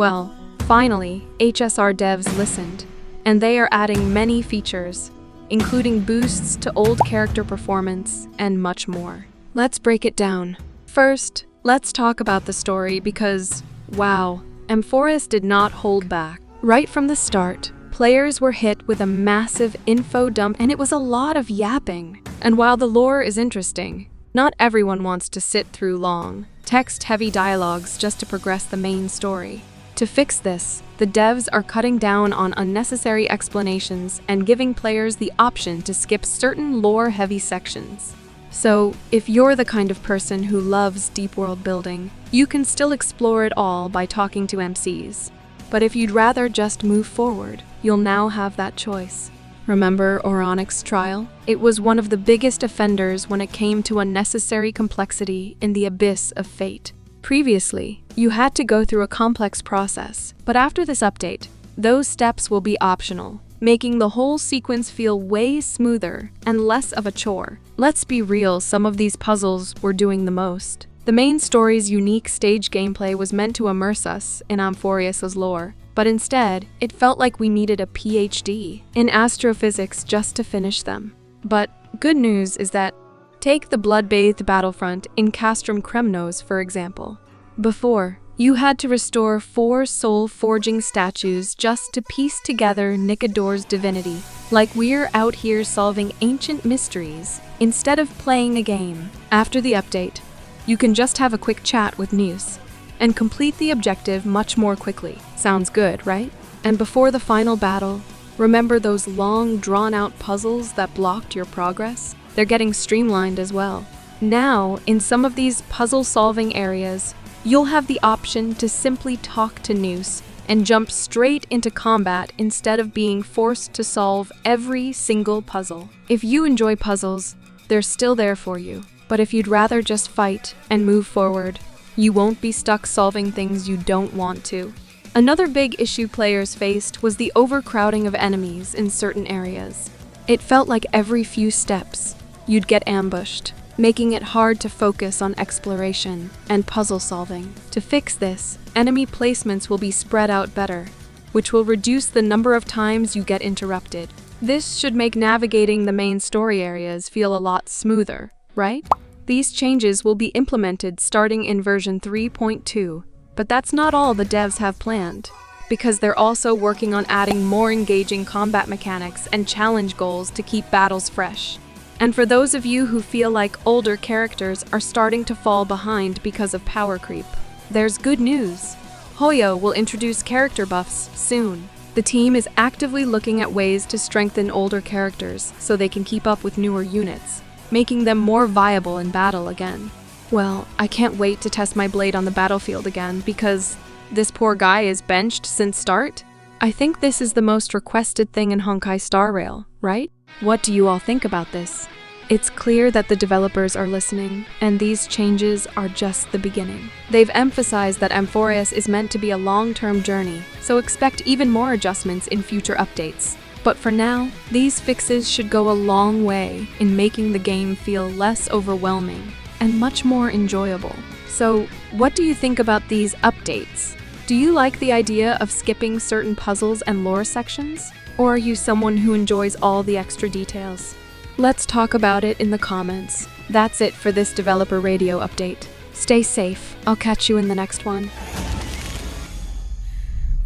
Well, finally, HSR devs listened, and they are adding many features, including boosts to old character performance and much more. Let's break it down. First, let's talk about the story because, wow, Amphoreus did not hold back. Right from the start, players were hit with a massive info dump, and it was a lot of yapping. And while the lore is interesting, not everyone wants to sit through long, text-heavy dialogues just to progress the main story. To fix this, the devs are cutting down on unnecessary explanations and giving players the option to skip certain lore-heavy sections. So, if you're the kind of person who loves deep world building, you can still explore it all by talking to MCs. But if you'd rather just move forward, you'll now have that choice. Remember Oronyx trial? It was one of the biggest offenders when it came to unnecessary complexity in the abyss of fate. Previously, you had to go through a complex process, but after this update, those steps will be optional, making the whole sequence feel way smoother and less of a chore. Let's be real, some of these puzzles were doing the most. The main story's unique stage gameplay was meant to immerse us in Amphoreus' lore, but instead, it felt like we needed a PhD in astrophysics just to finish them. But good news is that take the blood-bathed battlefront in Castrum Kremnos, for example. Before, you had to restore 4 soul-forging statues just to piece together Nicodor's divinity, like we're out here solving ancient mysteries instead of playing a game. After the update, you can just have a quick chat with Neus and complete the objective much more quickly. Sounds good, right? And before the final battle, remember those long, drawn-out puzzles that blocked your progress? They're getting streamlined as well. Now, in some of these puzzle-solving areas, you'll have the option to simply talk to Neus and jump straight into combat instead of being forced to solve every single puzzle. If you enjoy puzzles, they're still there for you. But if you'd rather just fight and move forward, you won't be stuck solving things you don't want to. Another big issue players faced was the overcrowding of enemies in certain areas. It felt like every few steps, you'd get ambushed, making it hard to focus on exploration and puzzle solving. To fix this, enemy placements will be spread out better, which will reduce the number of times you get interrupted. This should make navigating the main story areas feel a lot smoother, right? These changes will be implemented starting in version 3.2, but that's not all the devs have planned, because they're also working on adding more engaging combat mechanics and challenge goals to keep battles fresh. And for those of you who feel like older characters are starting to fall behind because of power creep, there's good news. Hoyo will introduce character buffs soon. The team is actively looking at ways to strengthen older characters so they can keep up with newer units, making them more viable in battle again. Well, I can't wait to test my blade on the battlefield again because this poor guy is benched since start. I think this is the most requested thing in Honkai Star Rail, right? What do you all think about this? It's clear that the developers are listening, and these changes are just the beginning. They've emphasized that Amphoreus is meant to be a long-term journey, so expect even more adjustments in future updates. But for now, these fixes should go a long way in making the game feel less overwhelming and much more enjoyable. So, what do you think about these updates? Do you like the idea of skipping certain puzzles and lore sections? Or are you someone who enjoys all the extra details? Let's talk about it in the comments. That's it for this Developer Radio update. Stay safe. I'll catch you in the next one.